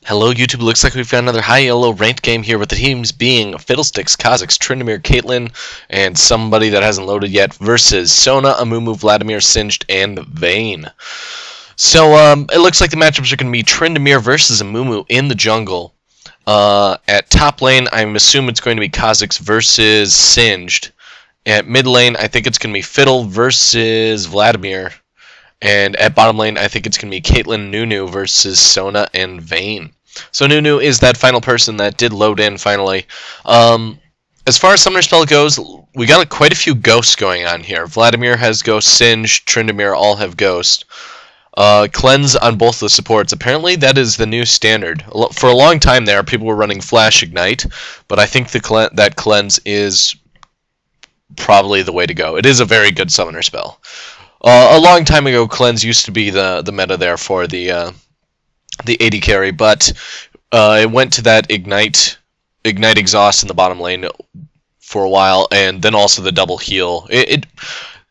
Hello YouTube, looks like we've got another high elo ranked game here with the teams being Fiddlesticks, Kha'Zix, Tryndamere, Caitlyn, and somebody that hasn't loaded yet versus Sona, Amumu, Vladimir, Singed, and Vayne. So it looks like the matchups are going to be Tryndamere versus Amumu in the jungle. At top lane, I'm assuming it's going to be Kha'Zix versus Singed. At mid lane, I think it's going to be Fiddle versus Vladimir. And at bottom lane, I think it's going to be Caitlyn Nunu versus Sona and Vayne. So Nunu is that final person that did load in finally. As far as Summoner Spell goes, we got quite a few ghosts going on here. Vladimir has Ghost, Singed, Tryndamere all have Ghost. Cleanse on both the supports. Apparently that is the new standard. For a long time there, people were running Flash Ignite, but I think that Cleanse is probably the way to go. It is a very good Summoner Spell. A long time ago, Cleanse used to be the meta there for the AD carry, but it went to that Ignite Exhaust in the bottom lane for a while, and then also the double heal.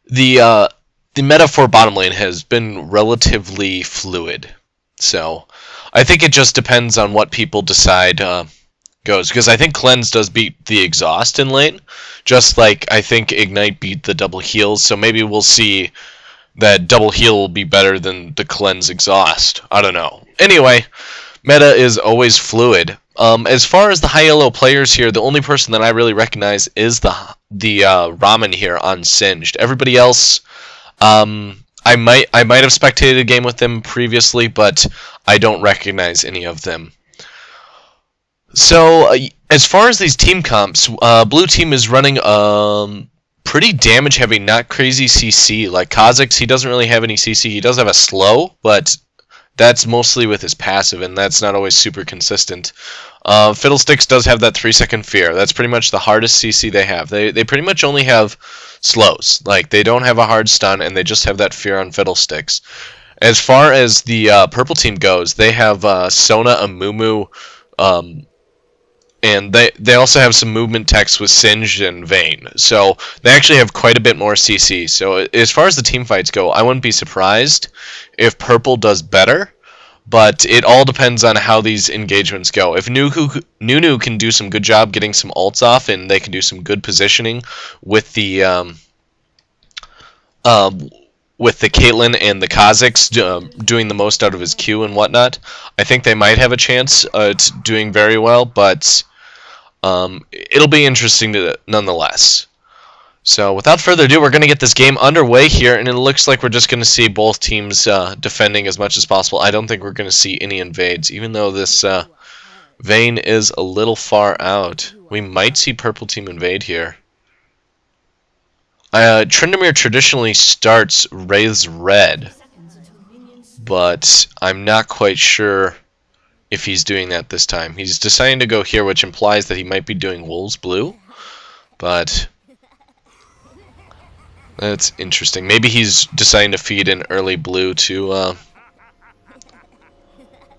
The meta for bottom lane has been relatively fluid, so I think it just depends on what people decide goes, because I think Cleanse does beat the Exhaust in lane, just like I think Ignite beat the double heals, so maybe we'll see that double heal will be better than the Cleanse Exhaust. I don't know. Anyway, meta is always fluid. As far as the high elo players here, the only person that I really recognize is the Ramen here on Singed. Everybody else, I might have spectated a game with them previously, but I don't recognize any of them. So as far as these team comps, blue team is running pretty damage heavy, not crazy CC. Like Kha'Zix, he doesn't really have any CC. He does have a slow, but that's mostly with his passive, and that's not always super consistent. Fiddlesticks does have that 3-second fear. That's pretty much the hardest CC they have. They pretty much only have slows. Like, they don't have a hard stun, and they just have that fear on Fiddlesticks. As far as the purple team goes, they have Sona, Amumu, and they also have some movement text with Singed and Vayne. So they actually have quite a bit more CC. So as far as the team fights go, I wouldn't be surprised if purple does better. But it all depends on how these engagements go. If Nunu can do some good job getting some ults off, and they can do some good positioning with the Caitlyn and the Kha'Zix doing the most out of his Q and whatnot, I think they might have a chance at doing very well, but it'll be interesting nonetheless. So without further ado, we're going to get this game underway here, and it looks like we're just going to see both teams defending as much as possible. I don't think we're going to see any invades, even though this Vayne is a little far out. We might see purple team invade here. Tryndamere traditionally starts Raise Red, but I'm not quite sure if he's doing that this time. He's deciding to go here, which implies that he might be doing Wolves Blue, but that's interesting. Maybe he's deciding to feed in early blue to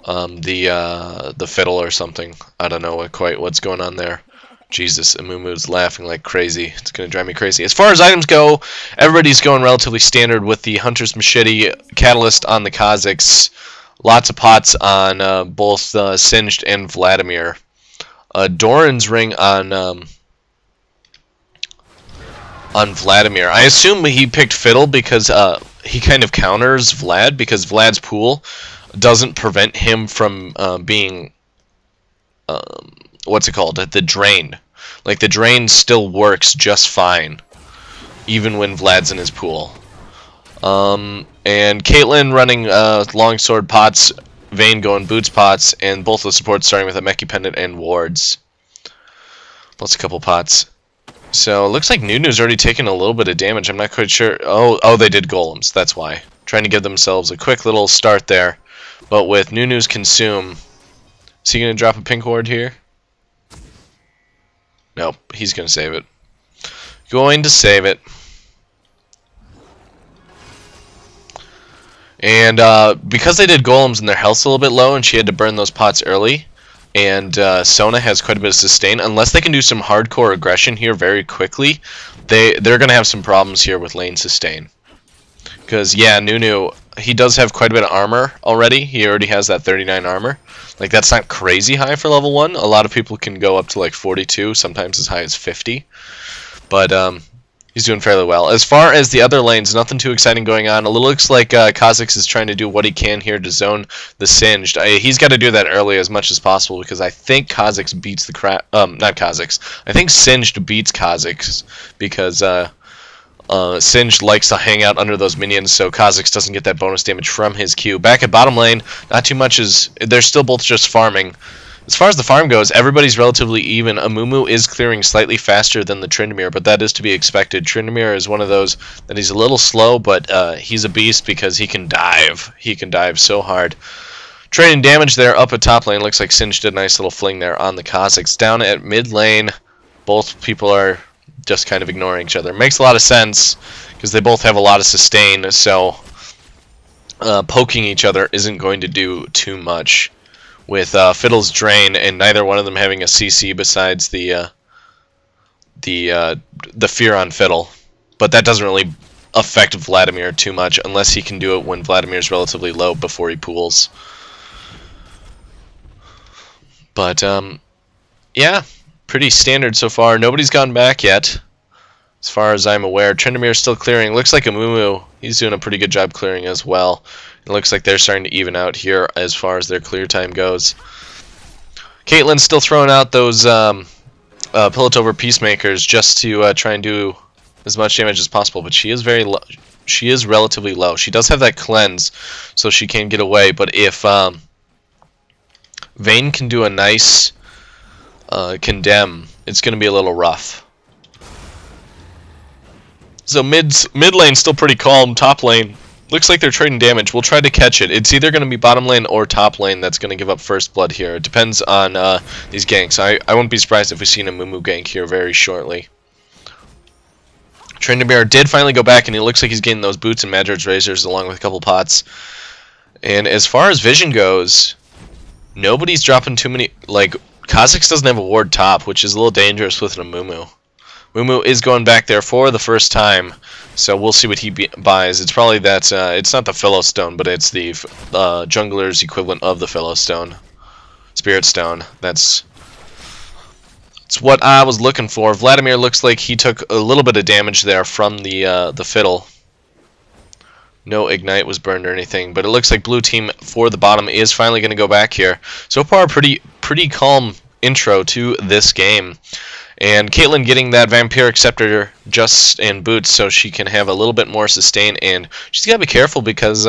the Fiddle or something. I don't know quite what's going on there. Jesus, Amumu's laughing like crazy. It's going to drive me crazy. As far as items go, everybody's going relatively standard with the Hunter's Machete, Catalyst on the Kha'Zix, lots of pots on both Singed and Vladimir. Doran's Ring on Vladimir. I assume he picked Fiddle because he kind of counters Vlad, because Vlad's pool doesn't prevent him from being what's it called? The drain. Like, the drain still works just fine, even when Vlad's in his pool. And Caitlyn running longsword pots, Vayne going boots pots, and both the supports starting with a Meki Pendant and wards. Plus a couple pots. So it looks like Nunu's already taken a little bit of damage. I'm not quite sure. Oh, they did golems. That's why. Trying to give themselves a quick little start there. But with Nunu's consume, is he going to drop a pink ward here? Nope, he's going to save it. Going to save it. And because they did golems and their health's a little bit low, and she had to burn those pots early, and Sona has quite a bit of sustain, unless they can do some hardcore aggression here very quickly, they're going to have some problems here with lane sustain. Because, yeah, Nunu he does have quite a bit of armor already. He already has that 39 armor. Like, that's not crazy high for level 1. A lot of people can go up to like 42, sometimes as high as 50. But he's doing fairly well. As far as the other lanes, nothing too exciting going on. It looks like Kha'Zix is trying to do what he can here to zone the Singed. He's got to do that early as much as possible because I think Kha'Zix beats the not Kha'Zix. I think Singed beats Kha'Zix because Singed likes to hang out under those minions, so Kha'Zix doesn't get that bonus damage from his Q. Back at bottom lane, not too much is... They're still both just farming. As far as the farm goes, everybody's relatively even. Amumu is clearing slightly faster than the Tryndamere, but that is to be expected. Tryndamere is one of those that he's a little slow, but he's a beast because he can dive. He can dive so hard. Trading damage there up at top lane. Looks like Singed did a nice little fling there on the Kha'Zix. Down at mid lane, both people are just kind of ignoring each other. Makes a lot of sense because they both have a lot of sustain, so poking each other isn't going to do too much. With Fiddle's Drain and neither one of them having a CC besides the Fear on Fiddle, but that doesn't really affect Vladimir too much unless he can do it when Vladimir's relatively low before he pools. But yeah, pretty standard so far. Nobody's gone back yet, as far as I'm aware. Tryndamere's still clearing. Looks like Amumu, he's doing a pretty good job clearing as well. It looks like they're starting to even out here as far as their clear time goes. Caitlyn's still throwing out those Piltover Peacemakers just to try and do as much damage as possible, but she is very low. She is relatively low. She does have that cleanse, so she can get away, but if Vayne can do a nice condemn, it's going to be a little rough. So mid lane still pretty calm. Top lane looks like they're trading damage. We'll try to catch it. It's either going to be bottom lane or top lane that's going to give up first blood here. It depends on these ganks. I wouldn't be surprised if we see a Amumu gank here very shortly. Tryndamere did finally go back, and he looks like he's getting those boots and Madred's razors along with a couple pots. And as far as vision goes, nobody's dropping too many. Like, Kha'Zix doesn't have a ward top, which is a little dangerous with an Amumu. Amumu is going back there for the first time, so we'll see what he buys. It's probably that, it's not the Philostone, but it's the jungler's equivalent of the Philostone. Spirit Stone. That's what I was looking for. Vladimir looks like he took a little bit of damage there from the Fiddle. No Ignite was burned or anything, but it looks like blue team for the bottom is finally going to go back here. So far, pretty calm intro to this game. And Caitlyn getting that Vampiric Scepter just in boots so she can have a little bit more sustain, and she's got to be careful because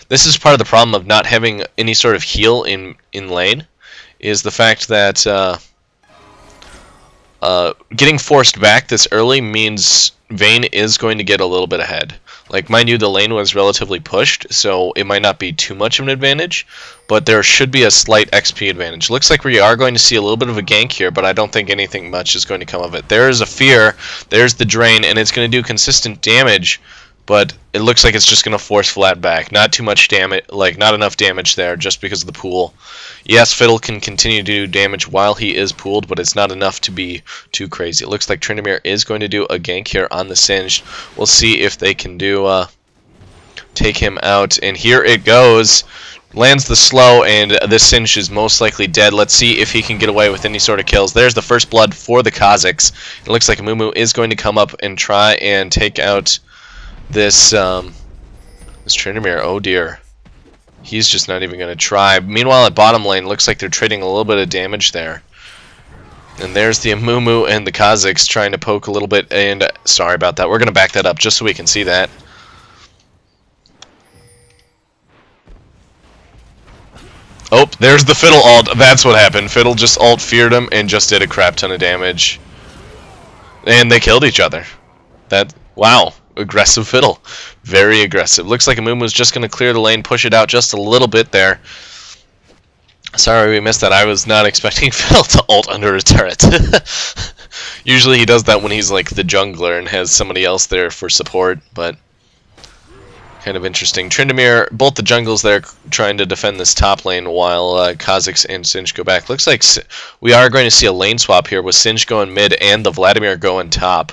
this is part of the problem of not having any sort of heal in lane, is the fact that getting forced back this early means Vayne is going to get a little bit ahead. Like, mind you, the lane was relatively pushed, so it might not be too much of an advantage, but there should be a slight XP advantage. Looks like we are going to see a little bit of a gank here, but I don't think anything much is going to come of it. There is a Fear, there's the Drain, and it's going to do consistent damage, but it looks like it's just going to force Vlad back. Not too much damage, like, not enough damage there just because of the pool. Yes, Fiddle can continue to do damage while he is pooled, but it's not enough to be too crazy. It looks like Tryndamere is going to do a gank here on the Singed. We'll see if they can do take him out, and here it goes. Lands the slow, and this Singed is most likely dead. Let's see if he can get away with any sort of kills. There's the first blood for the Kha'Zix. It looks like Amumu is going to come up and try and take out this Tryndamere. Oh dear. He's just not even going to try. Meanwhile, at bottom lane, looks like they're trading a little bit of damage there. And there's the Amumu and the Kha'Zix trying to poke a little bit, and sorry about that. We're going to back that up just so we can see that. Oh, there's the Fiddle ult. That's what happened. Fiddle just ult feared him and just did a crap ton of damage. And they killed each other. Wow. Aggressive Fiddle. Very aggressive. Looks like Amumu's just going to clear the lane, push it out just a little bit there. Sorry we missed that. I was not expecting Fiddle to ult under a turret. Usually he does that when he's like the jungler and has somebody else there for support, but kind of interesting. Tryndamere, both the jungles there trying to defend this top lane while Kha'Zix and Singed go back. Looks like we are going to see a lane swap here with Singed going mid and the Vladimir going top.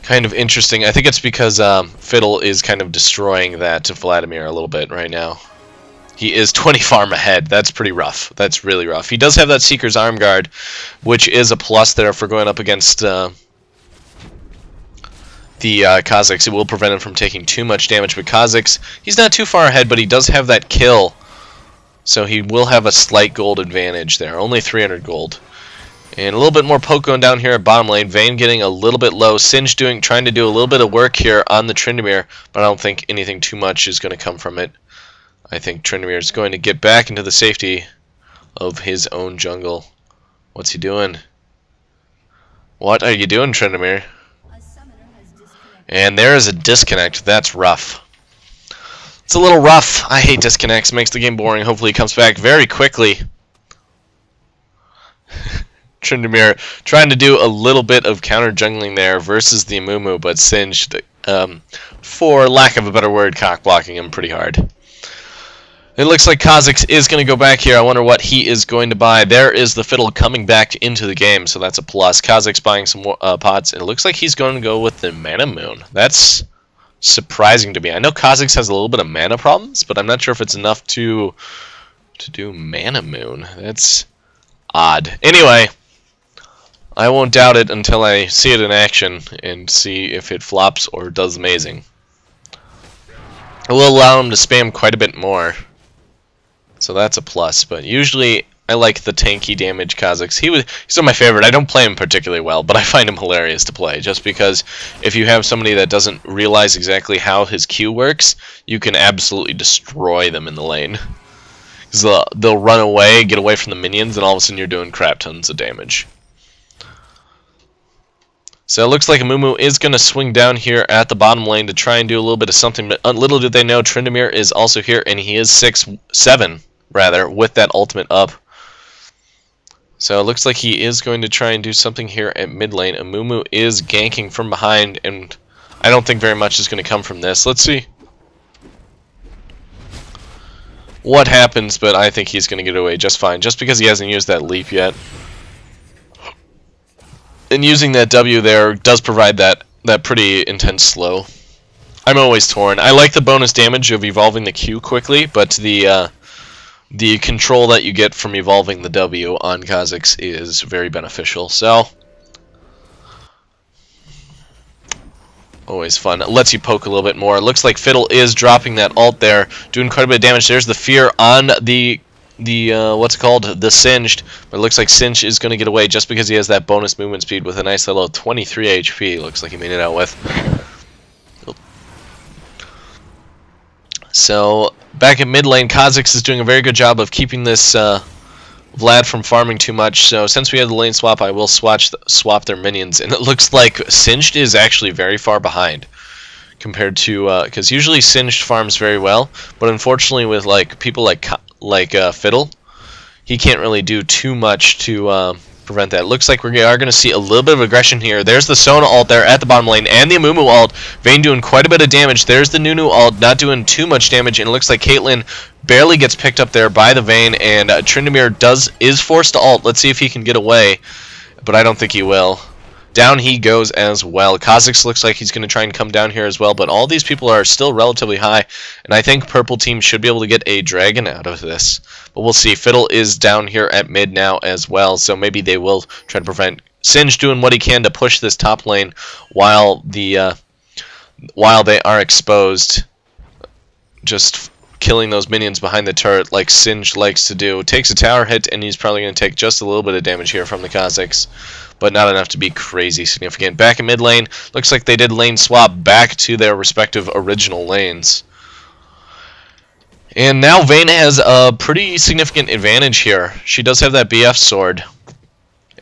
kind of interesting. I think it's because Fiddle is kind of destroying that Vladimir a little bit right now. He is 20 farm ahead. That's pretty rough. That's really rough. He does have that Seeker's Arm Guard, which is a plus there for going up against the Kha'Zix. It will prevent him from taking too much damage, but Kha'Zix, he's not too far ahead, but he does have that kill. So he will have a slight gold advantage there. Only 300 gold. And a little bit more poke going down here at bottom lane. Vayne getting a little bit low. Singed trying to do a little bit of work here on the Tryndamere, but I don't think anything too much is going to come from it. I think Tryndamere is going to get back into the safety of his own jungle. What's he doing? What are you doing, Tryndamere? And there is a disconnect. That's rough. It's a little rough. I hate disconnects. Makes the game boring. Hopefully he comes back very quickly. Tryndamere trying to do a little bit of counter jungling there versus the Amumu, but Singed, for lack of a better word, cock blocking him pretty hard. It looks like Kha'Zix is going to go back here. I wonder what he is going to buy. There is the Fiddle coming back into the game, so that's a plus. Kha'Zix buying some more, pots, and it looks like he's going to go with the Mana Moon. That's surprising to me. I know Kha'Zix has a little bit of mana problems, but I'm not sure if it's enough to do Mana Moon. That's odd. Anyway, I won't doubt it until I see it in action and see if it flops or does amazing. It will allow him to spam quite a bit more, so that's a plus. But usually I like the tanky damage Kha'Zix. He's my favorite. I don't play him particularly well, but I find him hilarious to play, just because if you have somebody that doesn't realize exactly how his Q works, you can absolutely destroy them in the lane. Because they'll run away, get away from the minions, and all of a sudden you're doing crap tons of damage. So it looks like Amumu is going to swing down here at the bottom lane to try and do a little bit of something, but little did they know Tryndamere is also here, and he is 6-7, rather, with that ultimate up. So it looks like he is going to try and do something here at mid lane. Amumu is ganking from behind, and I don't think very much is going to come from this. Let's see what happens, but I think he's going to get away just fine, just because he hasn't used that leap yet. And using that W there does provide that pretty intense slow. I'm always torn. I like the bonus damage of evolving the Q quickly, but the control that you get from evolving the W on Kha'Zix is very beneficial. So always fun. It lets you poke a little bit more. It looks like Fiddle is dropping that ult there, doing quite a bit of damage. There's the fear on the what's it called? The Singed. But it looks like Singed is going to get away just because he has that bonus movement speed with a nice little 23 HP. Looks like he made it out with. So back at mid lane, Kha'Zix is doing a very good job of keeping this Vlad from farming too much. So since we have the lane swap, I will swap their minions, and it looks like Singed is actually very far behind compared to because usually Singed farms very well, but unfortunately with like people like Fiddle, he can't really do too much to prevent that. It looks like we are going to see a little bit of aggression here. There's the Sona ult there at the bottom lane, and the Amumu ult. Vayne doing quite a bit of damage. There's the Nunu ult, not doing too much damage, and it looks like Caitlyn barely gets picked up there by the Vayne, and Tryndamere is forced to ult. Let's see if he can get away, but I don't think he will. Down he goes as well. Kha'Zix looks like he's going to try and come down here as well, but all these people are still relatively high, and I think Purple Team should be able to get a dragon out of this. But we'll see. Fiddle is down here at mid now as well, so maybe they will try to prevent Singed doing what he can to push this top lane while they are exposed. Just killing those minions behind the turret like Singed likes to do. Takes a tower hit, and he's probably going to take just a little bit of damage here from the Kha'Zix, but not enough to be crazy significant. Back in mid lane, looks like they did lane swap back to their respective original lanes. And now Vayne has a pretty significant advantage here. She does have that BF sword,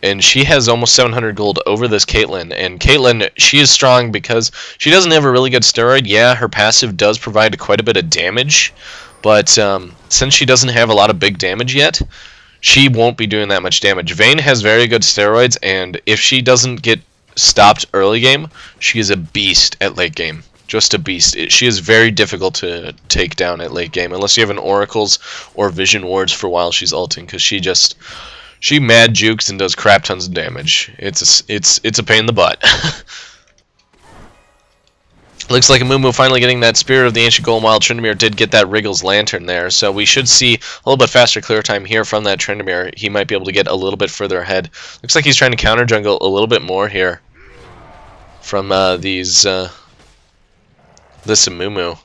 and she has almost 700 gold over this Caitlyn. And Caitlyn, she is strong because she doesn't have a really good steroid. Yeah, her passive does provide quite a bit of damage, but since she doesn't have a lot of big damage yet, she won't be doing that much damage. Vayne has very good steroids, and if she doesn't get stopped early game, she is a beast at late game. Just a beast. She is very difficult to take down at late game, unless you have an Oracles or Vision Wards for while she's ulting, because she mad jukes and does crap tons of damage. It's a pain in the butt. Looks like Amumu finally getting that Spirit of the Ancient Golem, while Tryndamere did get that Wriggle's Lantern there. So we should see a little bit faster clear time here from that Tryndamere. He might be able to get a little bit further ahead. Looks like he's trying to counter jungle a little bit more here from this Amumu.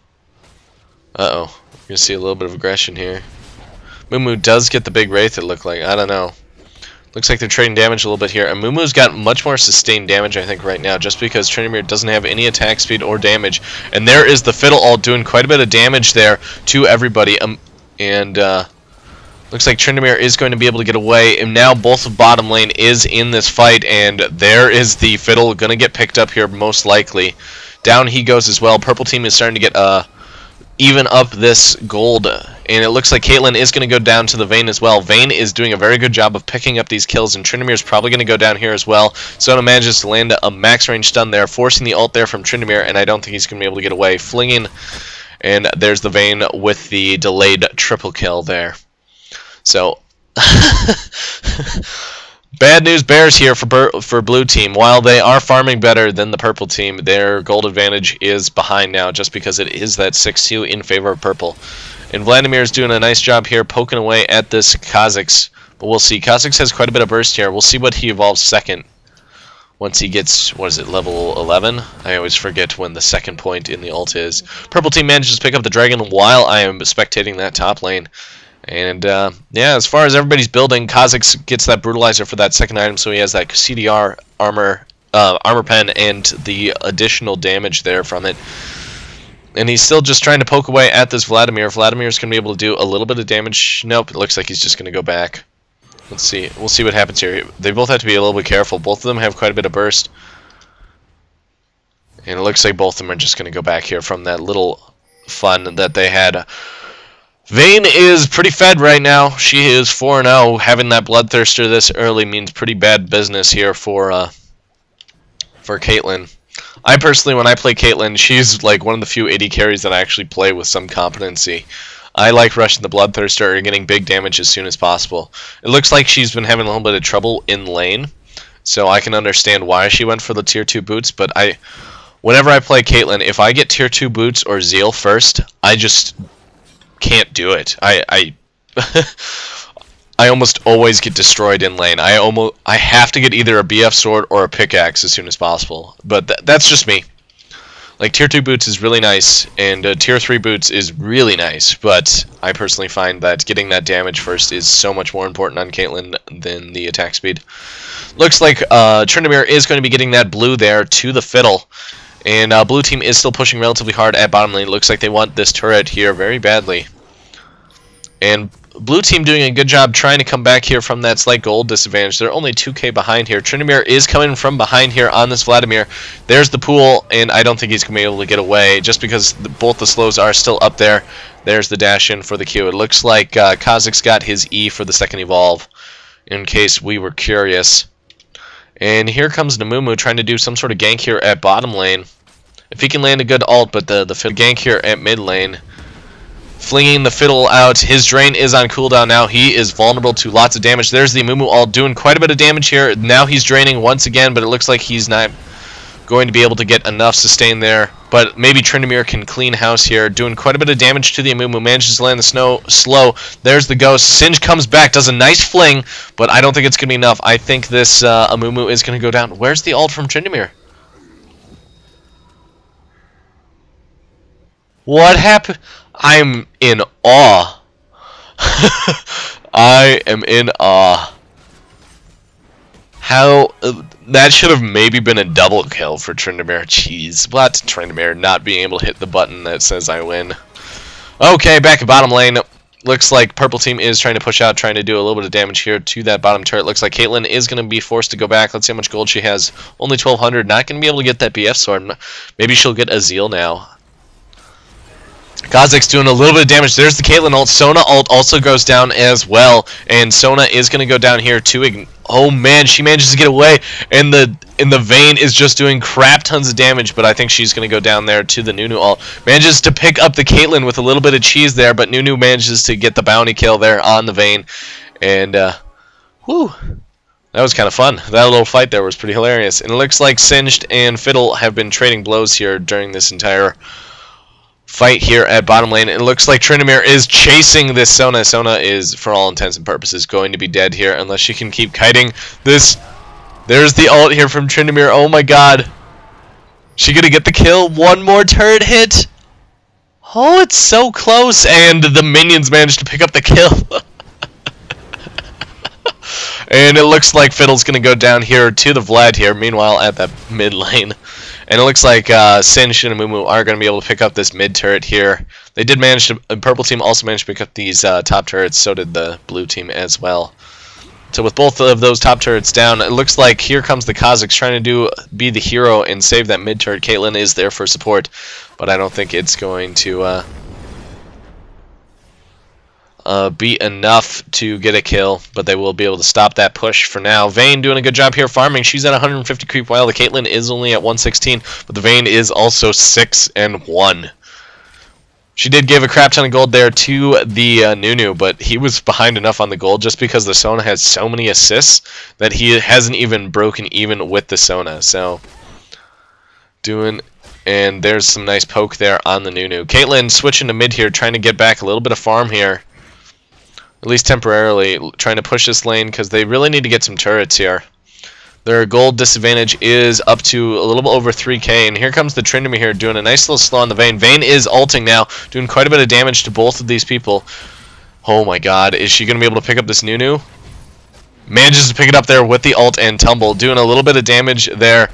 Uh-oh. We're going to see a little bit of aggression here. Amumu does get the big Wraith, it looked like. I don't know. Looks like they're trading damage a little bit here. Amumu's got much more sustained damage, I think, right now, just because Tryndamere doesn't have any attack speed or damage. And there is the Fiddle Ult doing quite a bit of damage there to everybody. Looks like Tryndamere is going to be able to get away. And now both of bottom lane is in this fight, and there is the Fiddle going to get picked up here, most likely. Down he goes as well. Purple team is starting to get even up this gold, and it looks like Caitlyn is going to go down to the Vayne as well. Vayne is doing a very good job of picking up these kills, and Tryndamere is probably going to go down here as well. Sona manages to land a max range stun there, forcing the ult there from Tryndamere, and I don't think he's going to be able to get away. Flinging, and there's the Vayne with the delayed triple kill there. So, bad news bears here for blue team. While they are farming better than the purple team, their gold advantage is behind now, just because it is that 6-2 in favor of purple. And Vladimir is doing a nice job here poking away at this Kha'Zix. But we'll see. Kha'Zix has quite a bit of burst here. We'll see what he evolves second once he gets, what is it, level 11? I always forget when the second point in the ult is. Purple team manages to pick up the dragon while I am spectating that top lane. And, yeah, as far as everybody's building, Kha'Zix gets that Brutalizer for that second item, so he has that CDR armor pen and the additional damage there from it. And he's still just trying to poke away at this Vladimir. Vladimir's going to be able to do a little bit of damage. Nope, it looks like he's just going to go back. Let's see. We'll see what happens here. They both have to be a little bit careful. Both of them have quite a bit of burst. And it looks like both of them are just going to go back here from that little fun that they had. Vayne is pretty fed right now. She is 4-0. Having that Bloodthirster this early means pretty bad business here for Caitlyn. I personally, when I play Caitlyn, she's like one of the few AD carries that I actually play with some competency. I like rushing the Bloodthirster and getting big damage as soon as possible. It looks like she's been having a little bit of trouble in lane, so I can understand why she went for the tier 2 boots, but whenever I play Caitlyn, if I get tier 2 boots or Zeal first, I just can't do it. I almost always get destroyed in lane. I have to get either a BF sword or a pickaxe as soon as possible. But that's just me. Like, tier 2 boots is really nice, and tier 3 boots is really nice, but I personally find that getting that damage first is so much more important on Caitlyn than the attack speed. Looks like Tryndamere is going to be getting that blue there to the Fiddle. And blue team is still pushing relatively hard at bottom lane. Looks like they want this turret here very badly. And blue team doing a good job trying to come back here from that slight gold disadvantage. They're only 2k behind here. Tryndamere is coming from behind here on this Vladimir. There's the pool, and I don't think he's going to be able to get away just because both the slows are still up there. There's the dash in for the Q. It looks like Kha'Zix got his E for the second evolve, in case we were curious. And here comes Amumu trying to do some sort of gank here at bottom lane. If he can land a good ult, but the gank here at mid lane. Flinging the Fiddle out. His Drain is on cooldown now. He is vulnerable to lots of damage. There's the Amumu ult doing quite a bit of damage here. Now he's draining once again, but it looks like he's not going to be able to get enough sustain there. But maybe Tryndamere can clean house here. Doing quite a bit of damage to the Amumu. Manages to land the slow. There's the Ghost. Singed comes back. Does a nice fling. But I don't think it's going to be enough. I think this Amumu is going to go down. Where's the ult from Tryndamere? What happened? I'm in awe. I am in awe. How... that should have maybe been a double kill for Tryndamere. Jeez. What? Tryndamere not being able to hit the button that says I win. Okay, back at bottom lane. Looks like purple team is trying to push out, trying to do a little bit of damage here to that bottom turret. Looks like Caitlyn is going to be forced to go back. Let's see how much gold she has. Only 1,200. Not going to be able to get that BF sword. Maybe she'll get a Zeal now. Kha'Zix doing a little bit of damage. There's the Caitlyn ult. Sona ult also goes down as well. And Sona is going to go down here too. Oh man, she manages to get away. And the Vayne is just doing crap tons of damage. But I think she's going to go down there to the Nunu ult. Manages to pick up the Caitlyn with a little bit of cheese there. But Nunu manages to get the bounty kill there on the Vayne. And, whew. That was kind of fun. That little fight there was pretty hilarious. And it looks like Singed and Fiddle have been trading blows here during this entire fight here at bottom lane. It looks like Tryndamere is chasing this Sona. Sona is, for all intents and purposes, going to be dead here unless she can keep kiting this. There's the ult here from Tryndamere. Oh my god. She gonna get the kill? One more turret hit? Oh, it's so close. And the minions managed to pick up the kill. And it looks like Fiddle's going to go down here to the Vlad here, meanwhile at that mid lane. And it looks like Singed and Amumu are going to be able to pick up this mid turret here. They did manage to, the purple team also managed to pick up these top turrets, so did the blue team as well. So with both of those top turrets down, it looks like here comes the Kazakhs trying to be the hero and save that mid turret. Caitlyn is there for support, but I don't think it's going to be enough to get a kill, but they will be able to stop that push for now. Vayne doing a good job here farming. She's at 150 creep while the Caitlyn is only at 116, but the Vayne is also 6-1. She did give a crap ton of gold there to the Nunu, but he was behind enough on the gold just because the Sona has so many assists that he hasn't even broken even with the Sona. So, and there's some nice poke there on the Nunu. Caitlyn switching to mid here, trying to get back a little bit of farm here. At least temporarily, trying to push this lane because they really need to get some turrets here. Their gold disadvantage is up to a little bit over 3k, and here comes the Tryndamere here doing a nice little slow on the Vayne. Vayne is ulting now, doing quite a bit of damage to both of these people. Oh my god, is she going to be able to pick up this Nunu? Manages to pick it up there with the ult and tumble, doing a little bit of damage there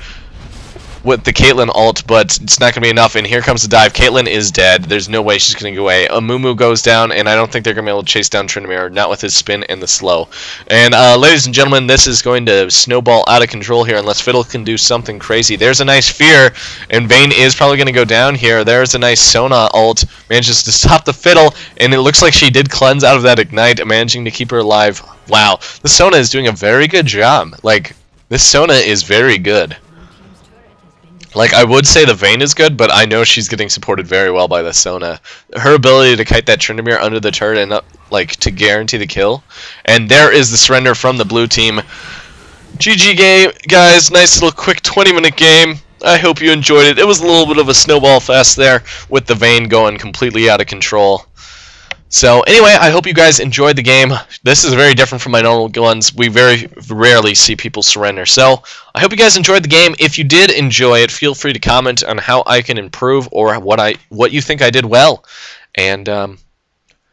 with the Caitlyn ult, but it's not going to be enough, and here comes the dive. Caitlyn is dead. There's no way she's going to go away. Amumu goes down, and I don't think they're going to be able to chase down Tryndamere, not with his spin and the slow. And ladies and gentlemen, this is going to snowball out of control here unless Fiddle can do something crazy. There's a nice fear, and Vayne is probably going to go down here. There's a nice Sona ult, manages to stop the Fiddle, and it looks like she did cleanse out of that ignite, managing to keep her alive. Wow, the Sona is doing a very good job. Like, this Sona is very good. Like, I would say the Vayne is good, but I know she's getting supported very well by the Sona. Her ability to kite that Tryndamere under the turret and, like, to guarantee the kill. And there is the surrender from the blue team. GG game, guys. Nice little quick 20-minute game. I hope you enjoyed it. It was a little bit of a snowball fest there with the Vayne going completely out of control. So, anyway, I hope you guys enjoyed the game. This is very different from my normal ones. We very rarely see people surrender. So, I hope you guys enjoyed the game. If you did enjoy it, feel free to comment on how I can improve or what you think I did well. And,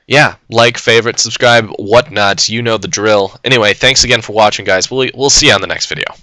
yeah, like, favorite, subscribe, whatnot. You know the drill. Anyway, thanks again for watching, guys. We'll see you on the next video.